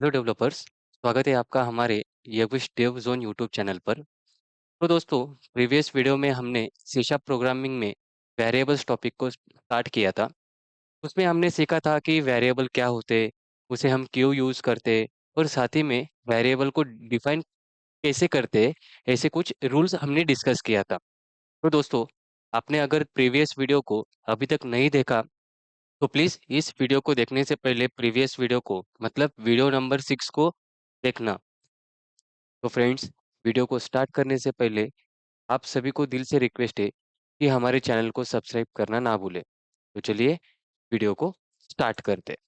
Hello developers. स्वागत है आपका हमारे यविश डेव जोन यूट्यूब चैनल पर। तो दोस्तों, प्रीवियस वीडियो में हमने सी शार्प प्रोग्रामिंग में वेरिएबल्स टॉपिक को स्टार्ट किया था। उसमें हमने सीखा था कि वेरिएबल क्या होते, उसे हम क्यों यूज़ करते और साथ ही में वेरिएबल को डिफाइन कैसे करते, ऐसे कुछ रूल्स हमने डिस्कस किया था। तो दोस्तों, आपने अगर प्रीवियस वीडियो को अभी तक नहीं देखा तो प्लीज़ इस वीडियो को देखने से पहले प्रीवियस वीडियो को मतलब वीडियो नंबर 6 को देखना। तो फ्रेंड्स, वीडियो को स्टार्ट करने से पहले आप सभी को दिल से रिक्वेस्ट है कि हमारे चैनल को सब्सक्राइब करना ना भूलें। तो चलिए वीडियो को स्टार्ट करते हैं।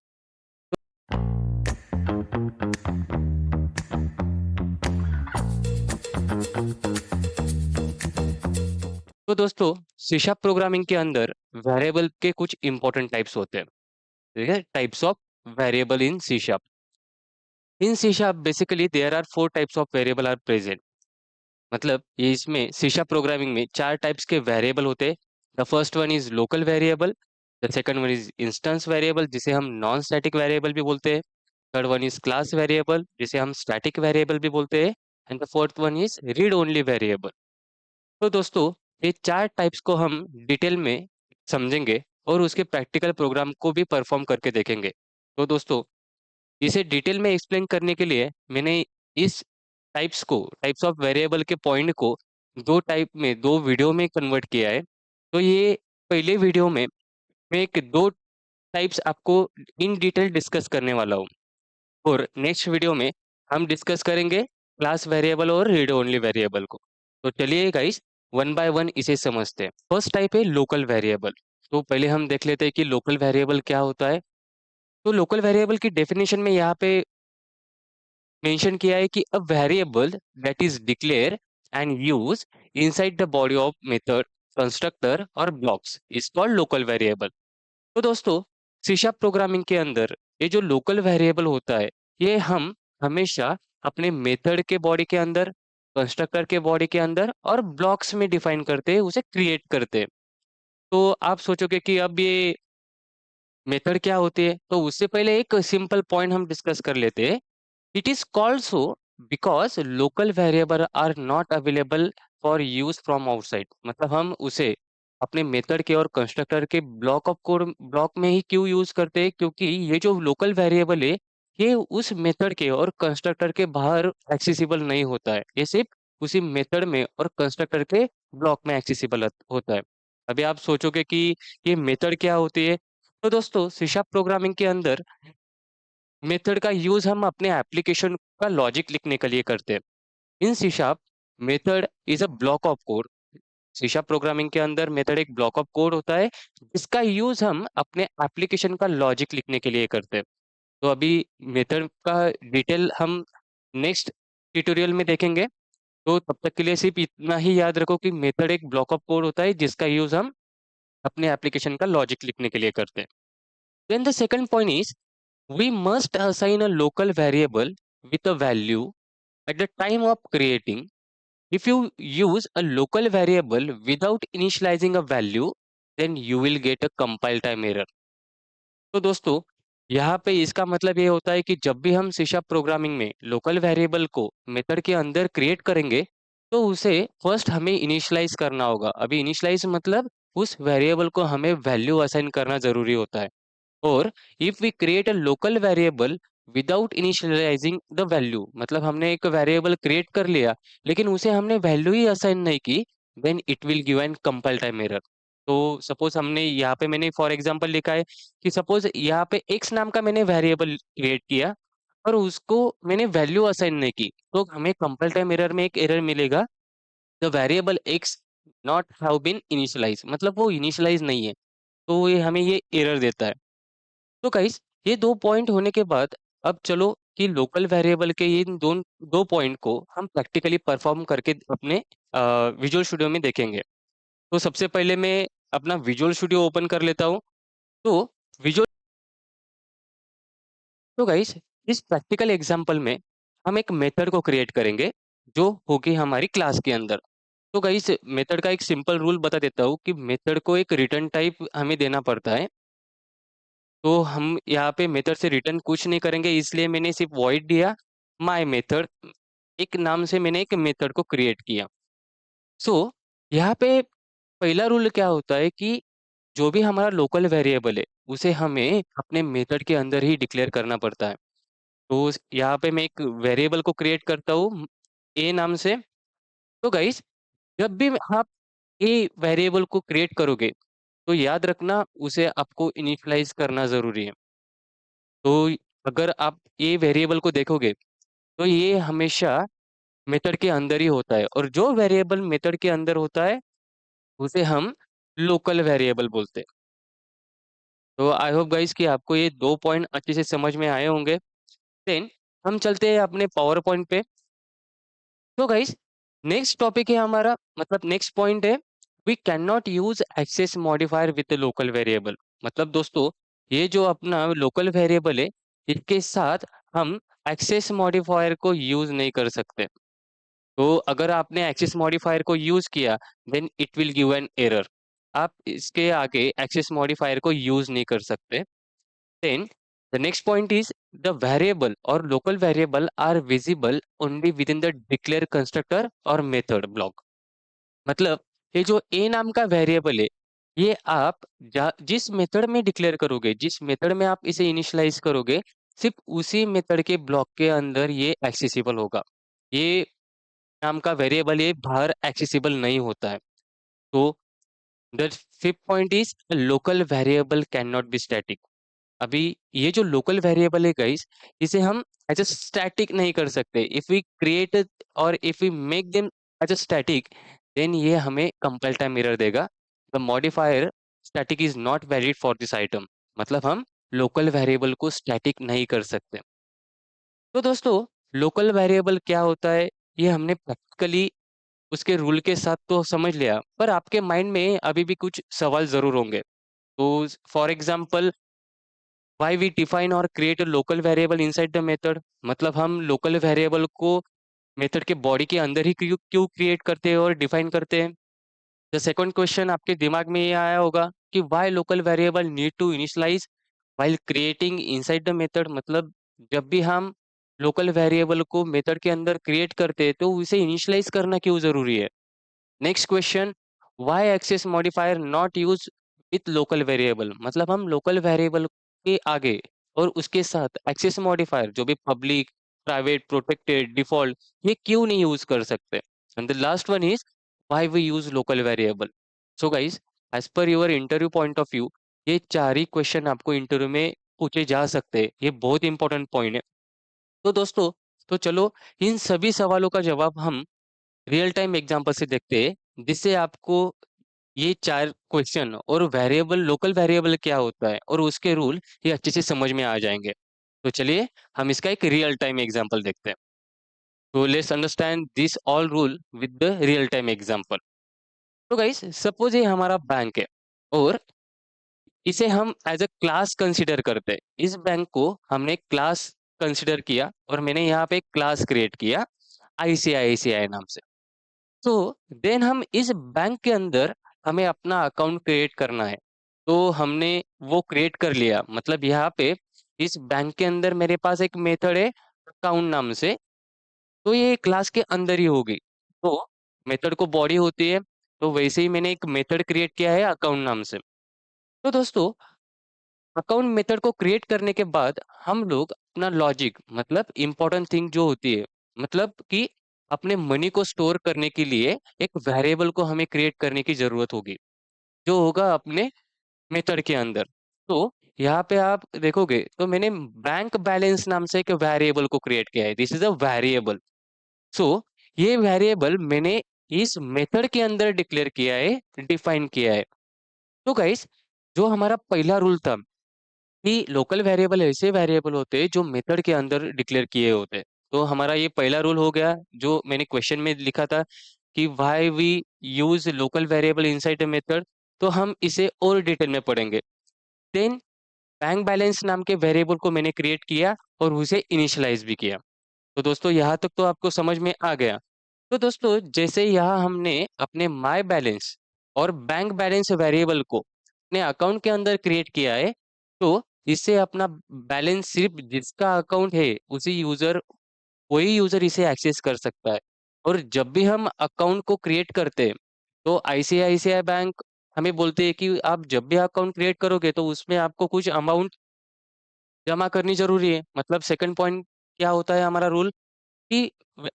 तो दोस्तों, सी शार्प प्रोग्रामिंग के अंदर वेरिएबल के कुछ इंपॉर्टेंट टाइप्स होते हैं। ठीक है, types of variable in C sharp. In C sharp basically there are 4 types of variable are present. मतलब ये इसमें सी शार्प प्रोग्रामिंग में 4 टाइप्स के वेरिएबल होते हैं। The first one is local variable, the second one is instance variable जिसे हम non static variable भी बोलते हैं। Third one is class variable जिसे हम स्टैटिक वेरिएबल भी बोलते हैं। And the fourth one is read only variable. तो दोस्तों, ये 4 टाइप्स को हम डिटेल में समझेंगे और उसके प्रैक्टिकल प्रोग्राम को भी परफॉर्म करके देखेंगे। तो दोस्तों, इसे डिटेल में एक्सप्लेन करने के लिए मैंने इस टाइप्स ऑफ वेरिएबल के पॉइंट को 2 वीडियो में कन्वर्ट किया है। तो ये पहले वीडियो में मैं एक 2 टाइप्स आपको इन डिटेल डिस्कस करने वाला हूँ और नेक्स्ट वीडियो में हम डिस्कस करेंगे क्लास वेरिएबल और रीड ओनली वेरिएबल को। तो चलिए गाइस, वन बाय वन इसे समझते हैं। फर्स्ट टाइप है लोकल वेरिएबल। तो पहले हम देख लेते हैं कि लोकल वेरिएबल क्या होता है। तो लोकल वेरिएबल की डेफिनेशन में यहाँ पे मेंशन किया है कि a variable that is declare and use inside the body of method, constructor और blocks is called local variable. तो दोस्तों, सी शार्प प्रोग्रामिंग के अंदर ये जो लोकल वेरिएबल होता है, ये हम हमेशा अपने मेथड के बॉडी के अंदर, कंस्ट्रक्टर के बॉडी के अंदर और ब्लॉक्स में डिफाइन करते हैं, उसे क्रिएट करते हैं। तो आप सोचोगे कि अब ये मेथड क्या होती है, तो उससे पहले एक सिंपल पॉइंट हम डिस्कस कर लेते हैं। It is called so because local variable are not available for use from outside। मतलब हम उसे अपने मेथड के और कंस्ट्रक्टर के ब्लॉक में ही क्यों यूज करते हैं, क्योंकि ये जो लोकल वेरिएबल है ये उस मेथड के और कंस्ट्रक्टर के बाहर एक्सेसिबल नहीं होता है। ये सिर्फ उसी मेथड में और कंस्ट्रक्टर के ब्लॉक में एक्सेसिबल होता है। अभी आप सोचोगे कि ये मेथड क्या होती है। तो दोस्तों, सी शार्प प्रोग्रामिंग के अंदर मेथड का यूज हम अपने एप्लीकेशन का लॉजिक लिखने के लिए करते हैं। In C sharp, method is a block of code. C sharp programming के अंदर मेथड एक ब्लॉक ऑफ कोड होता है जिसका यूज हम अपने एप्लीकेशन का लॉजिक लिखने के लिए करते हैं। तो अभी मेथड का डिटेल हम नेक्स्ट ट्यूटोरियल में देखेंगे। तो तब तक के लिए सिर्फ इतना ही याद रखो कि मेथड एक ब्लॉक ऑफ कोड होता है जिसका यूज हम अपने एप्लीकेशन का लॉजिक लिखने के लिए करते हैं। Then the second point is we must assign a local variable with a value at the time of creating. If you use a local variable without initializing a value, then you will get a compile time error। तो दोस्तों, यहाँ पे इसका मतलब ये होता है कि जब भी हम सी शार्प प्रोग्रामिंग में लोकल वेरिएबल को मेथड के अंदर क्रिएट करेंगे, तो उसे फर्स्ट हमें इनिशियलाइज करना होगा। अभी इनिशियलाइज मतलब उस वेरिएबल को हमें वैल्यू असाइन करना जरूरी होता है। और if we create a local variable without initialising the value, मतलब हमने एक वेरिएबल क्रिएट कर लिया लेकिन उसे हमने वैल्यू ही असाइन नहीं की, then it will give an compile time error. तो सपोज हमने यहाँ पे मैंने फॉर एग्जांपल लिखा है कि सपोज यहाँ पे x नाम का मैंने वेरिएबल क्रिएट किया और उसको मैंने वैल्यू असाइन नहीं की, तो हमें कंपाइल टाइम एरर में एक एरर मिलेगा, the variable x not have been initialise, मतलब वो इनिशियलाइज नहीं है। तो ये हमें ये एरर देता है। तो गाइस, ये 2 पॉइंट होने के बाद अब चलो कि लोकल वेरिएबल के इन 2 पॉइंट को हम प्रैक्टिकली परफॉर्म करके अपने विजुअल स्टूडियो में देखेंगे। तो सबसे पहले मैं अपना विजुअल स्टूडियो ओपन कर लेता हूँ। तो विजुअल तो गाइस, इस प्रैक्टिकल एग्जांपल में हम एक मेथड को क्रिएट करेंगे जो होगी हमारी क्लास के अंदर। तो गाइस, मेथड का एक सिंपल रूल बता देता हूँ कि मेथड को एक रिटर्न टाइप हमें देना पड़ता है। तो हम यहाँ पे मेथड से रिटर्न कुछ नहीं करेंगे, इसलिए मैंने सिर्फ वॉइड दिया माय मेथड, एक नाम से मैंने एक मेथड को क्रिएट किया। सो यहाँ पे पहला रूल क्या होता है कि जो भी हमारा लोकल वेरिएबल है, उसे हमें अपने मेथड के अंदर ही डिक्लेयर करना पड़ता है। तो यहाँ पे मैं एक वेरिएबल को क्रिएट करता हूँ ए नाम से। तो गाइस, जब भी आप ए वेरिएबल को क्रिएट करोगे, तो याद रखना उसे आपको इनिशियलाइज करना ज़रूरी है। तो अगर आप ए वेरिएबल को देखोगे, तो ये हमेशा मेथड के अंदर ही होता है, और जो वेरिएबल मेथड के अंदर होता है, उसे हम लोकल वेरिएबल बोलते हैं। तो आई होप गाइस कि आपको ये 2 पॉइंट अच्छे से समझ में आए होंगे। देन हम चलते हैं अपने पावर पॉइंट पे। तो गाइस, नेक्स्ट टॉपिक है हमारा, मतलब नेक्स्ट पॉइंट है, we can not use access modifier with local variable. मतलब दोस्तों, ये जो अपना लोकल वेरिएबल है, इसके साथ हम एक्सेस मॉडिफायर को यूज नहीं कर सकते। तो अगर आपने एक्सेस मॉडिफायर को यूज किया, then it will give an error. आप इसके आगे एक्सेस मॉडिफायर को यूज नहीं कर सकते। Then the next point is the variable or local variable are visible only within the declare constructor or method block। मतलब ये जो a नाम का वेरिएबल है, ये आप जिस मेथड में डिक्लेयर करोगे, जिस मेथड में आप इसे इनिशियलाइज करोगे, सिर्फ उसी मेथड के ब्लॉक के अंदर ये एक्सेसिबल होगा। ये नाम का वेरिएबल ये बाहर एक्सेसिबल नहीं होता है। तो the fifth point is local variable can not be static. अभी ये जो लोकल वेरिएबल है गाइस, इसे हम एज अ स्टैटिक नहीं कर सकते। इफ वी क्रिएट और if we make them as a static, then ये हमें कंपाइल टाइम एरर देगा। The modifier static is not valid for this item. मतलब हम लोकल वेरिएबल को स्टैटिक नहीं कर सकते। तो दोस्तों, लोकल वेरिएबल क्या होता है, ये हमने प्रैक्टिकली उसके रूल के साथ तो समझ लिया, पर आपके माइंड में अभी भी कुछ सवाल जरूर होंगे। तो for example, why we define और create a local variable inside the method. मतलब हम लोकल वेरिएबल को मेथड के बॉडी के अंदर ही क्यों क्यों क्रिएट करते हैं और डिफाइन करते हैं। द सेकंड क्वेश्चन आपके दिमाग में ये आया होगा कि why local variable need to initialise while creating inside the method. मतलब जब भी हम लोकल वेरिएबल को मेथड के अंदर क्रिएट करते हैं, तो उसे इनिशियलाइज करना क्यों जरूरी है। Next question, why access modifier not use with local variable. मतलब हम लोकल वेरिएबल के आगे और उसके साथ एक्सेस मॉडिफायर जो भी पब्लिक, प्राइवेट, प्रोटेक्टेड, डिफॉल्ट, ये क्यों नहीं यूज कर सकते। And the last one is why we use local variable. So guys, as per your interview point of view, ये चार ही क्वेश्चन आपको इंटरव्यू में पूछे जा सकते हैं। ये बहुत इंपॉर्टेंट पॉइंट है। तो दोस्तों, तो चलो इन सभी सवालों का जवाब हम रियल टाइम एग्जांपल से देखते हैं, जिससे आपको ये 4 क्वेश्चन और वेरिएबल, लोकल वेरिएबल क्या होता है और उसके रूल ये अच्छे से समझ में आ जाएँगे। तो चलिए हम इसका एक रियल टाइम एग्जांपल देखते हैं। तो let's understand this all rule with the real time example. तो गाइस, सपोज ये हमारा बैंक है और इसे हम एज़ अ क्लास कंसीडर करते हैं। इस बैंक को हमने क्लास कंसीडर किया और मैंने यहाँ पे एक क्लास क्रिएट किया आईसीआईसीआई नाम से। तो देन हम इस बैंक के अंदर हमें अपना अकाउंट क्रिएट करना है। तो हमने वो क्रिएट कर लिया। मतलब यहाँ पे इस बैंक के अंदर मेरे पास एक मेथड है अकाउंट नाम से, तो ये क्लास के अंदर ही होगी। तो मेथड को बॉडी होती है, तो वैसे ही मैंने एक मेथड क्रिएट किया है अकाउंट नाम से। तो दोस्तों, अकाउंट मेथड को क्रिएट करने के बाद हम लोग अपना लॉजिक, मतलब इम्पोर्टेंट थिंग जो होती है, मतलब कि अपने मनी को स्टोर करने के लिए एक वेरिएबल को हमें क्रिएट करने की जरूरत होगी, जो होगा अपने मेथड के अंदर। तो यहाँ पे आप देखोगे तो मैंने बैंक बैलेंस नाम से एक वेरिएबल को क्रिएट किया है। This is a variable. So ये वेरिएबल मैंने इस मेथड के अंदर डिक्लेयर किया है, डिफाइन किया है। तो गाइस, जो हमारा पहला रूल था कि लोकल वेरिएबल ऐसे वेरिएबल होते हैं जो मेथड के अंदर डिक्लेयर किए होते हैं। तो हमारा ये पहला रूल हो गया, जो मैंने क्वेश्चन में लिखा था कि why we use local variable inside a method. तो हम इसे और डिटेल में पढ़ेंगे। देन बैंक बैलेंस नाम के वेरिएबल को मैंने क्रिएट किया और उसे इनिशियलाइज भी किया। तो दोस्तों, यहाँ तक तो आपको समझ में आ गया। तो दोस्तों, जैसे यहाँ हमने अपने माय बैलेंस और बैंक बैलेंस वेरिएबल को अपने अकाउंट के अंदर क्रिएट किया है, तो इससे अपना बैलेंस सिर्फ जिसका अकाउंट है उसी यूजर वही यूजर इसे एक्सेस कर सकता है। और जब भी हम अकाउंट को क्रिएट करते हैं तो आईसीआईसीआई बैंक हमें बोलते हैं कि आप जब भी अकाउंट क्रिएट करोगे तो उसमें आपको कुछ अमाउंट जमा करनी जरूरी है। मतलब सेकंड पॉइंट क्या होता है हमारा रूल कि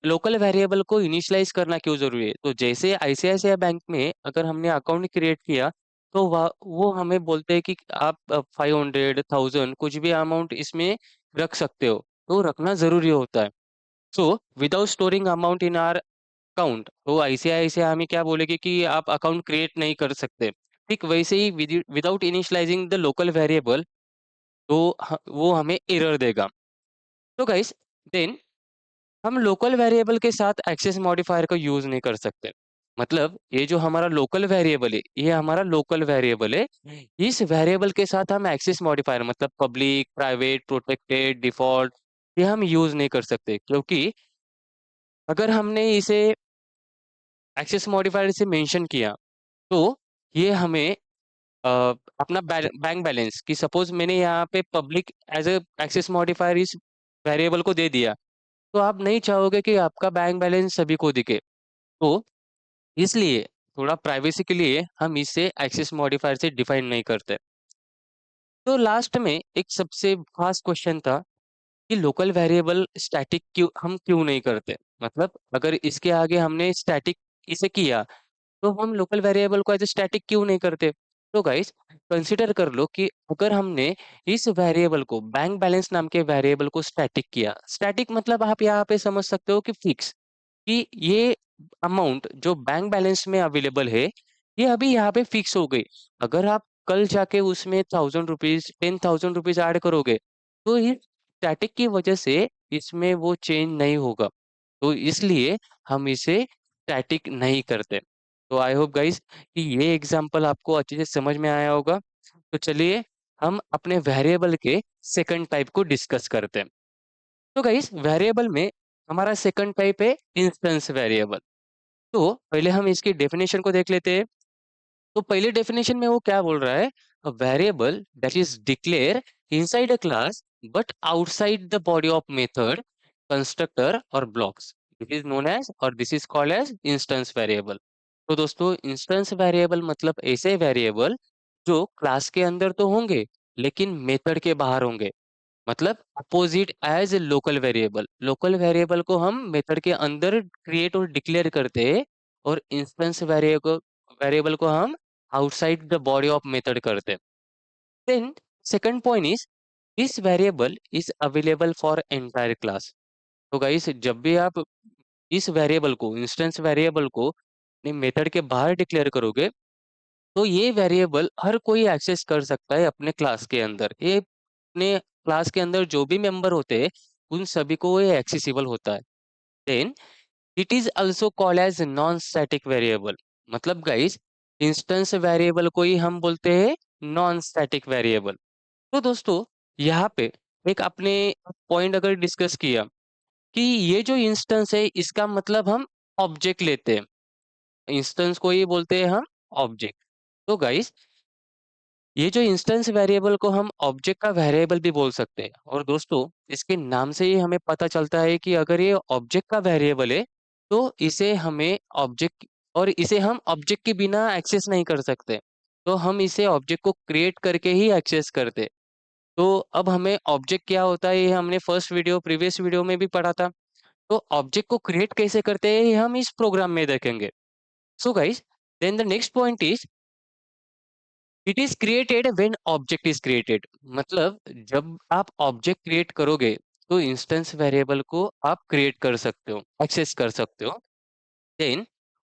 लोकल वेरिएबल को इनिशियलाइज करना क्यों जरूरी है। तो जैसे आईसीआईसीआई बैंक में अगर हमने अकाउंट क्रिएट किया तो वो हमें बोलते हैं कि आप 500,000 कुछ भी अमाउंट इसमें रख सकते हो, तो रखना जरूरी होता है। So without storing amount in are account तो आईसीआईसीआई हमें क्या बोलेगी कि आप अकाउंट क्रिएट नहीं कर सकते। ठीक वैसे ही without initialising the local variable तो वो हमें एरर देगा। तो गाइस देन हम लोकल वेरिएबल के साथ एक्सेस मॉडिफायर का यूज नहीं कर सकते। मतलब ये जो हमारा लोकल वेरिएबल है ये हमारा लोकल वेरिएबल है। इस वेरिएबल के साथ हम एक्सेस मॉडिफायर मतलब पब्लिक प्राइवेट प्रोटेक्टेड डिफॉल्ट ये हम यूज नहीं कर सकते, क्योंकि अगर हमने इसे एक्सेस मॉडिफायर से मेंशन किया तो ये हमें अ, अपना बैंक बैलेंस कि सपोज मैंने यहाँ पे public as a access modifier इस वेरिएबल को दे दिया तो आप नहीं चाहोगे कि आपका बैंक बैलेंस सभी को दिखे। तो इसलिए थोड़ा प्राइवेसी के लिए हम इसे एक्सेस मॉडिफायर से डिफाइन नहीं करते। तो लास्ट में एक सबसे खास क्वेश्चन था कि लोकल वेरिएबल स्टैटिक क्यों हम क्यों नहीं करते। मतलब अगर इसके आगे हमने स्टैटिक इसे किया तो हम लोकल वेरिएबल को एज स्टैटिक क्यों नहीं करते। तो गाइस कंसिडर कर लो कि अगर हमने इस वेरिएबल को बैंक बैलेंस नाम के वेरिएबल को स्टैटिक किया, स्टैटिक मतलब आप यहाँ पे समझ सकते हो कि फिक्स, कि ये अमाउंट जो बैंक बैलेंस में अवेलेबल है ये अभी यहाँ पे फिक्स हो गई। अगर आप कल जाके उसमें 1000 रुपीज 10,000 रुपीज ऐड करोगे तो ये स्टैटिक की वजह से इसमें वो चेंज नहीं होगा। तो इसलिए हम इसे स्टैटिक नहीं करते। तो आई होप गाइस कि ये एग्जांपल आपको अच्छे से समझ में आया होगा। तो चलिए हम अपने वेरिएबल के सेकंड टाइप को डिस्कस करते हैं। तो गाइस वेरिएबल में हमारा सेकंड टाइप है इंस्टेंस वेरिएबल। तो पहले हम इसकी डेफिनेशन को देख लेते हैं। तो पहले डेफिनेशन में वो क्या बोल रहा है, a variable that is declare inside a class but outside the body of method constructor और blocks, this is known as और this is called as instance variable. तो दोस्तों इंस्टेंस वेरिएबल मतलब ऐसे वेरिएबल जो क्लास के अंदर तो होंगे लेकिन मेथड के बाहर होंगे। मतलब opposite as local variable, local variable को हम मेथड के अंदर क्रिएट और डिक्लेयर करते हैं और इंस्टेंस वेरिएबल वेरिएबल को हम outside the body of method करते हैं। Then second point is this variable is available for entire class. तो गाइस जब भी आप इस वेरिएबल को इंस्टेंस वेरिएबल को अपने मेथड के बाहर डिक्लेयर करोगे तो ये वेरिएबल हर कोई एक्सेस कर सकता है अपने क्लास के अंदर। ये अपने क्लास के अंदर जो भी मेंबर होते हैं उन सभी को ये एक्सेसिबल होता है। Then it is also called as non static variable. मतलब गाइस इंस्टेंस वेरिएबल को ही हम बोलते हैं नॉन स्टैटिक वेरिएबल। तो दोस्तों यहाँ पे एक आपने पॉइंट अगर डिस्कस किया कि ये जो इंस्टेंस है इसका मतलब हम ऑब्जेक्ट लेते हैं, इंस्टेंस को ही बोलते हैं हम ऑब्जेक्ट। तो गाइस ये जो इंस्टेंस वेरिएबल को हम ऑब्जेक्ट का वेरिएबल भी बोल सकते हैं। और दोस्तों इसके नाम से ही हमें पता चलता है कि अगर ये ऑब्जेक्ट का वेरिएबल है तो इसे हमें ऑब्जेक्ट और इसे हम ऑब्जेक्ट के बिना एक्सेस नहीं कर सकते। तो हम इसे ऑब्जेक्ट को क्रिएट करके ही एक्सेस करते। तो अब हमें ऑब्जेक्ट क्या होता है ये हमने फर्स्ट वीडियो प्रीवियस वीडियो में भी पढ़ा था। तो ऑब्जेक्ट को क्रिएट कैसे करते हैं ये हम इस प्रोग्राम में देखेंगे। So guys then the next point is it is created when object is created. मतलब जब आप ऑब्जेक्ट क्रिएट करोगे तो इंस्टेंस वेरिएबल को आप क्रिएट कर सकते हो, एक्सेस कर सकते हो। Then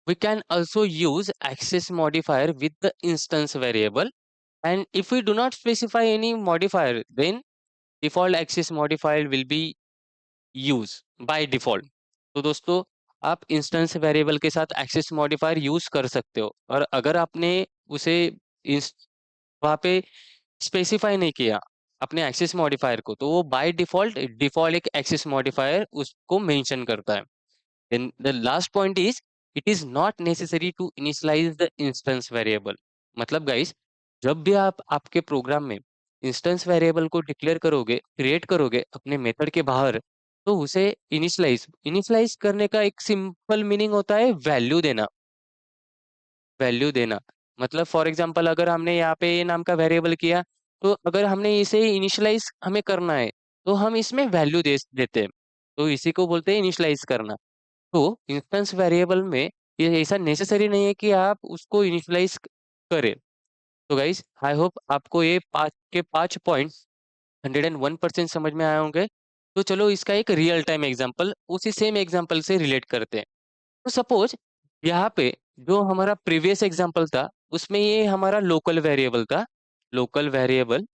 we can also use access modifier with the instance variable and if we do not specify any modifier then default access modifier will be use by default. तो दोस्तों आप इंस्टेंस वेरिएबल के साथ access modifier use कर सकते हो और अगर आपने उसे वहाँ पे स्पेसिफाई नहीं किया अपने एक्सेस मॉडिफायर को तो वो बाय डिफॉल्ट डिफॉल्ट एक एक्सेस मॉडिफायर उसको मेंशन करता है। Then the last point is it is not necessary to initialize the instance variable. मतलब गाइस जब भी आप आपके प्रोग्राम में इंस्टेंस वेरिएबल को डिक्लेयर करोगे, क्रिएट करोगे अपने मेथड के बाहर, तो उसे इनिशियलाइज़ इनिशियलाइज़ करने का एक सिंपल मीनिंग होता है वैल्यू देना। वैल्यू देना। मतलब फॉर एग्ज़ाम्पल अगर हमने यहाँ पे ए नाम का वेरिएबल किया, तो अगर हमने इसे इनिशियलाइज़ हमें करना है, तो हम इसमें वैल्यू देते हैं। तो इसी को बोलते हैं इनिशियलाइज़ करना। तो इंस्टेंस वेरिएबल में ये ऐसा नेसेसरी नहीं है कि आप उसको इनिशियलाइज़ करें। तो गाइज़ आई होप आपको ये 5 के 5 पॉइंट्स 101% समझ में आए होंगे। तो चलो इसका एक रियल टाइम एग्ज़ाम्पल उसी सेम एग्ज़ाम्पल से रिलेट करते हैं। तो सपोज़ यहाँ पे जो हमारा प्रीवियस एग्ज़ाम्पल था, उसमें ये हमारा लोकल वेरिएबल था। लोकल वेरिएबल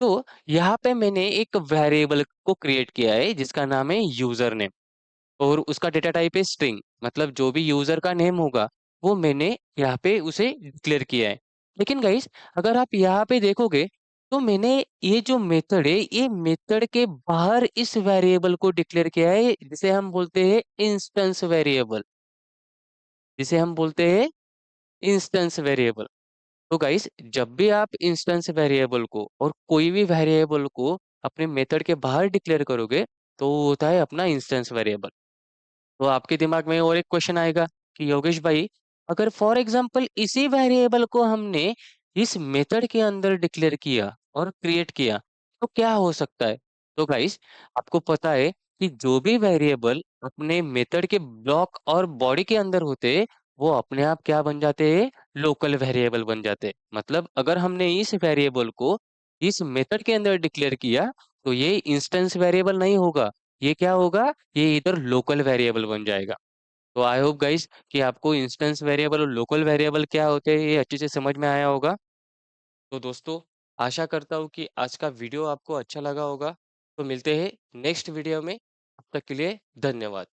तो यहाँ पे मैंने एक वेरिएबल को क्रिएट किया है जिसका नाम है यूज़र नेम और उसका डेटा टाइप है स्ट्रिंग मतलब जो भी यूज़र का नेम होगा, वो मैंने यहाँ पे उसे डिक्लेयर किया है। लेकिन गाइज़ अगर आप यहाँ पे देखोगे, तो मैंने ये जो मेथड है, ये मेथड के बाहर इस वेरिएबल को डिक्लेयर किया है जिसे हम बोलते हैं इंस्टेंस वेरिएबल जिसे हम बोलते हैं इंस्टेंस वेरिएबल। तो गाइस जब भी आप इंस्टेंस वेरिएबल को और कोई भी वेरिएबल को अपने मेथड के बाहर डिक्लेयर करोगे, तो वो होता है अपना इंस्टेंस वेरिएबल। तो आपके दिमाग में और एक क्वेश्चन आएगा कि योगेश भाई, अगर फॉर एग्जांपल इसी वेरिएबल को हमने इस मेथड के अंदर डिक्लेयर किया और क्रिएट किया, तो क्या हो सकता है? तो गाइस आपको पता है कि जो भी वेरिएबल अपने मेथड के ब्लॉक और बॉडी के अंदर होते हैं, वो अपने आप क्या बन जाते हैं? लोकल वेरिएबल बन जाते हैं। मतलब अगर हमने इस वेरिएबल को इस मेथड के अंदर डिक्लेयर किया, तो ये इंस्टेंस वेरिएबल नहीं होगा, ये क्या होगा? ये इधर लोकल वेरिएबल बन जाएगा। तो आई होप गाइस कि आपको इंस्टेंस वेरिएबल और लोकल वेरिएबल क्या होते हैं ये अच्छे से समझ में आया होगा। तो दोस्तों आशा करता हूँ कि आज का वीडियो आपको अच्छा लगा होगा। तो मिलते हैं नेक्स्ट वीडियो में। तब तक के लिए धन्यवाद।